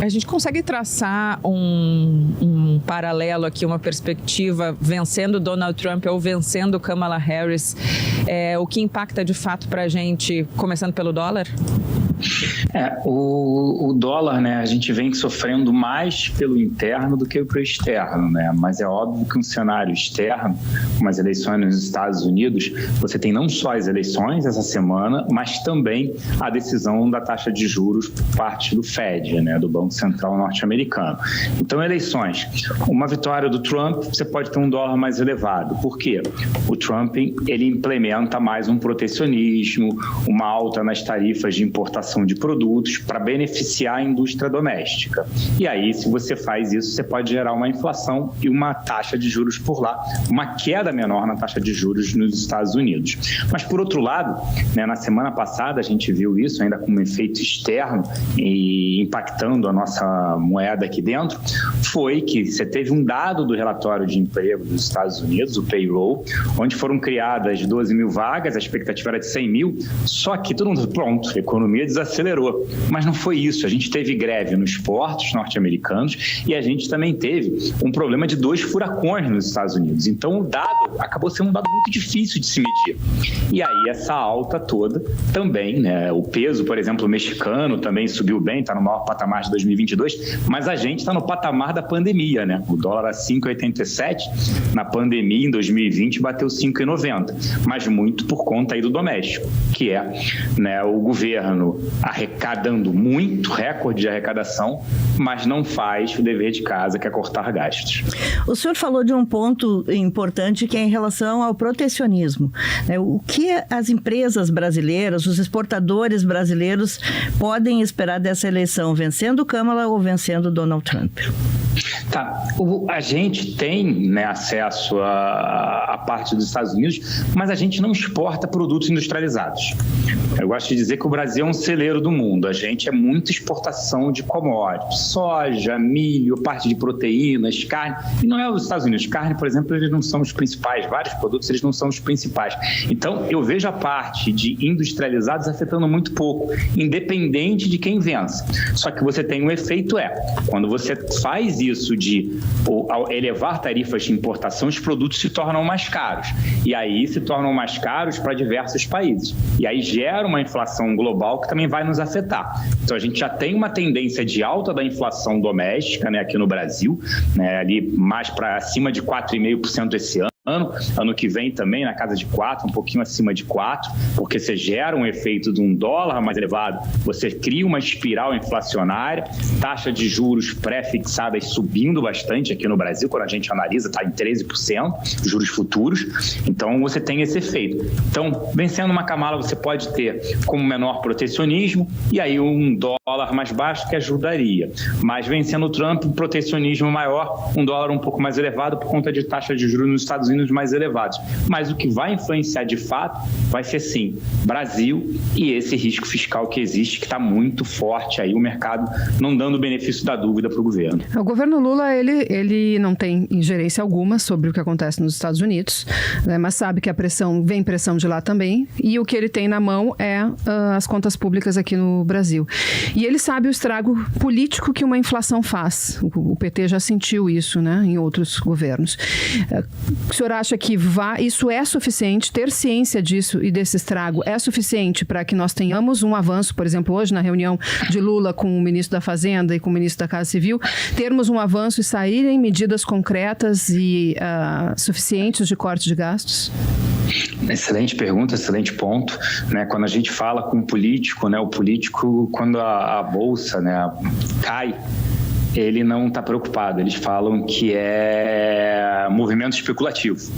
A gente consegue traçar um paralelo aqui, uma perspectiva, vencendo Donald Trump ou vencendo Kamala Harris, o que impacta de fato para a gente, começando pelo dólar? O dólar, né, a gente vem sofrendo mais pelo interno do que pelo externo, né? Mas é óbvio que um cenário externo, como as eleições nos Estados Unidos, você tem não só as eleições essa semana, mas também a decisão da taxa de juros por parte do Fed, né, do Banco Central norte-americano. Então, eleições, uma vitória do Trump, você pode ter um dólar mais elevado. Por quê? O Trump, ele implementa mais um protecionismo, uma alta nas tarifas de importação de produtos para beneficiar a indústria doméstica. E aí, se você faz isso, você pode gerar uma inflação e uma taxa de juros por lá, uma queda menor na taxa de juros nos Estados Unidos. Mas, por outro lado, né, na semana passada a gente viu isso ainda com um efeito externo e impactando a nossa moeda aqui dentro, foi que você teve um dado do relatório de emprego dos Estados Unidos, o payroll, onde foram criadas 12 mil vagas, a expectativa era de 100 mil, só que todo mundo, pronto, a economia desacelerou. Mas não foi isso. A gente teve greve nos portos norte-americanos e a gente também teve um problema de 2 furacões nos Estados Unidos. Então, o dado acabou sendo um dado muito difícil de se medir. E aí, essa alta toda também, né? O peso, por exemplo, o mexicano também subiu bem, está no maior patamar de 2022, mas a gente está no patamar da pandemia, né? O dólar a 5,87, na pandemia, em 2020, bateu 5,90, mas muito por conta aí do doméstico, que é, né, o governo arrecadando muito, recorde de arrecadação, mas não faz o dever de casa, que é cortar gastos. O senhor falou de um ponto importante que é em relação ao protecionismo. O que as empresas brasileiras, os exportadores brasileiros podem esperar dessa eleição, vencendo Kamala ou vencendo Donald Trump? Tá, a gente tem, né, acesso à parte dos Estados Unidos, mas a gente não exporta produtos industrializados. Eu gosto de dizer que o Brasil é um celeiro do mundo. A gente é muita exportação de commodities, soja, milho, parte de proteínas, carne. E não é os Estados Unidos. Carne, por exemplo, eles não são os principais. Vários produtos, eles não são os principais. Então, eu vejo a parte de industrializados afetando muito pouco, independente de quem vença. Só que você tem um efeito, quando você faz isso de ao elevar tarifas de importação, os produtos se tornam mais caros. E aí se tornam mais caros para diversos países. E aí gera uma inflação global que também vai nos afetar. Então, a gente já tem uma tendência de alta da inflação doméstica, né, aqui no Brasil, né, ali mais para acima de 4,5% esse ano. Ano que vem também na casa de 4, um pouquinho acima de 4, porque você gera um efeito de um dólar mais elevado, você cria uma espiral inflacionária, taxa de juros pré-fixadas subindo bastante aqui no Brasil, quando a gente analisa está em 13%, juros futuros, então você tem esse efeito. Então, vencendo uma Kamala, você pode ter como menor protecionismo e aí um dólar mais baixo que ajudaria, mas vencendo o Trump, um protecionismo maior, um dólar um pouco mais elevado por conta de taxa de juros nos Estados Unidos mais elevados. Mas o que vai influenciar de fato vai ser sim Brasil e esse risco fiscal que existe, que está muito forte aí, o mercado não dando o benefício da dúvida para o governo. O governo Lula, ele não tem ingerência alguma sobre o que acontece nos Estados Unidos, né, mas sabe que vem pressão de lá também, e o que ele tem na mão é as contas públicas aqui no Brasil. E ele sabe o estrago político que uma inflação faz. O PT já sentiu isso, né, em outros governos. O senhor acha que isso é suficiente, ter ciência disso e desse estrago é suficiente para que nós tenhamos um avanço, por exemplo, hoje na reunião de Lula com o ministro da Fazenda e com o ministro da Casa Civil, termos um avanço e saírem medidas concretas e suficientes de corte de gastos? Excelente pergunta, excelente ponto, né? Quando a gente fala com o político, né, o político, quando a bolsa, né, cai, ele não está preocupado. Eles falam que é movimento especulativo.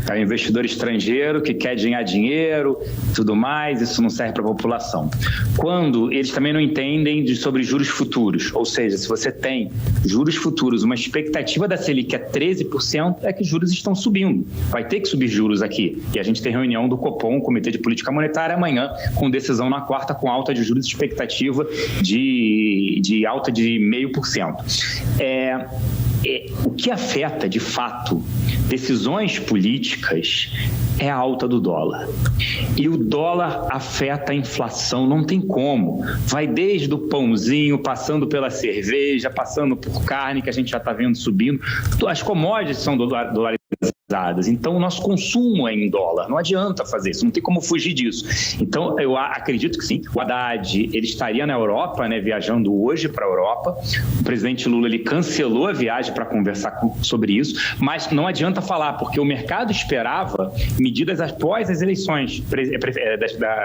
É um investidor estrangeiro que quer ganhar dinheiro, tudo mais, isso não serve para a população. Quando eles também não entendem sobre juros futuros, ou seja, se você tem juros futuros, uma expectativa da Selic é 13%, é que os juros estão subindo. Vai ter que subir juros aqui. E a gente tem reunião do Copom, Comitê de Política Monetária, amanhã, com decisão na quarta, com alta de juros, expectativa de alta de 0,5%. O que afeta, de fato, decisões políticas é a alta do dólar. E o dólar afeta a inflação, não tem como. Vai desde o pãozinho, passando pela cerveja, passando por carne, que a gente já está vendo subindo. As commodities são dolarizadas. Então, o nosso consumo é em dólar. Não adianta fazer isso, não tem como fugir disso. Então, eu acredito que sim. O Haddad, ele estaria na Europa, né, viajando hoje para a Europa. O presidente Lula, ele cancelou a viagem para conversar sobre isso, mas não adianta falar, porque o mercado esperava medidas após as eleições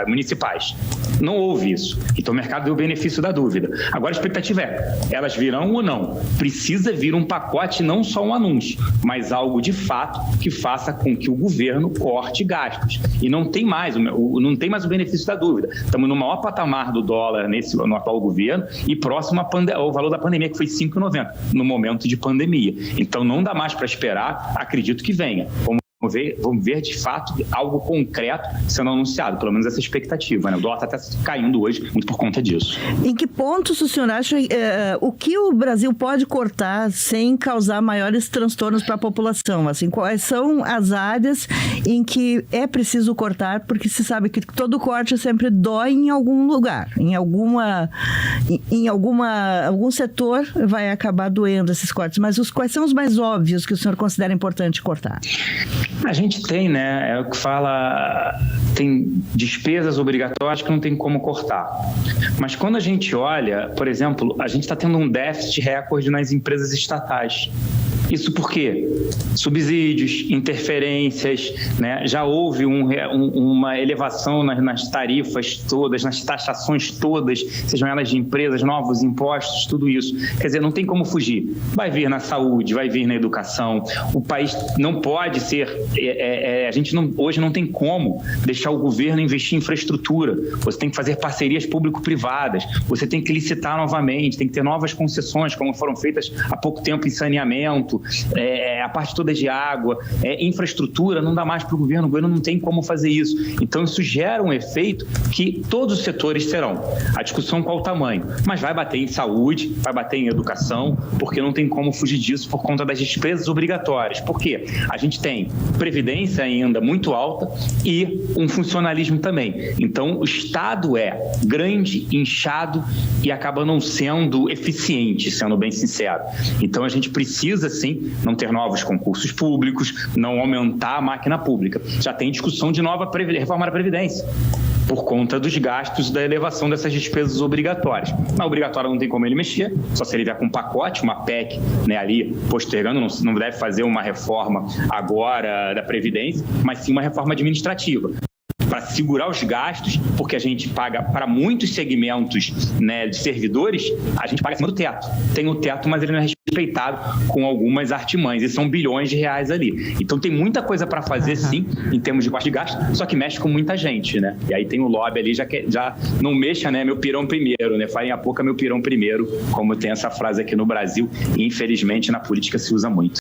municipais. Não houve isso. Então, o mercado deu o benefício da dúvida. Agora, a expectativa é, elas virão ou não? Precisa vir um pacote, não só um anúncio, mas algo de fato que faça com que o governo corte gastos. E não tem mais o benefício da dúvida. Estamos no maior patamar do dólar no atual governo e próximo ao valor da pandemia, que foi 5,90 no momento de pandemia. Então não dá mais para esperar, acredito que venha. Vamos ver de fato algo concreto sendo anunciado, pelo menos essa expectativa, né? O dólar está até caindo hoje muito por conta disso. Em que pontos o senhor acha o que o Brasil pode cortar sem causar maiores transtornos para a população? Assim, quais são as áreas em que é preciso cortar, porque se sabe que todo corte sempre dói em algum lugar, em algum setor vai acabar doendo esses cortes, mas quais são os mais óbvios que o senhor considera importante cortar? A gente tem, né, é o que fala, tem despesas obrigatórias que não tem como cortar. Mas quando a gente olha, por exemplo, a gente está tendo um déficit recorde nas empresas estatais. Isso por quê? Subsídios, interferências, né? Já houve uma elevação nas tarifas todas, nas taxações todas, sejam elas de empresas, novos impostos, tudo isso. Quer dizer, não tem como fugir. Vai vir na saúde, vai vir na educação. O país não pode ser... hoje não tem como deixar o governo investir em infraestrutura. Você tem que fazer parcerias público-privadas, você tem que licitar novamente, tem que ter novas concessões, como foram feitas há pouco tempo em saneamento, a parte toda de água, infraestrutura, não dá mais para o governo não tem como fazer isso. Então, isso gera um efeito que todos os setores terão. A discussão qual o tamanho, mas vai bater em saúde, vai bater em educação, porque não tem como fugir disso por conta das despesas obrigatórias. Por quê? A gente tem previdência ainda muito alta e um funcionalismo também. Então, o Estado é grande, inchado e acaba não sendo eficiente, sendo bem sincero. Então, a gente precisa, sim, não ter novos concursos públicos, não aumentar a máquina pública. Já tem discussão de nova reforma da Previdência, por conta dos gastos da elevação dessas despesas obrigatórias. Na obrigatória não tem como ele mexer, só se ele vier com um pacote, uma PEC, né, ali postergando, não deve fazer uma reforma agora da Previdência, mas sim uma reforma administrativa, para segurar os gastos, porque a gente paga para muitos segmentos, né, de servidores, a gente paga acima do teto. Tem o teto, mas ele não é respeitado com algumas artimanhas, e são bilhões de reais ali. Então tem muita coisa para fazer, sim, em termos de corte de gasto, só que mexe com muita gente, né? E aí tem o lobby ali, já não mexa, né, meu pirão primeiro, né? Farinha pouca, meu pirão primeiro, como tem essa frase aqui no Brasil, e infelizmente na política se usa muito.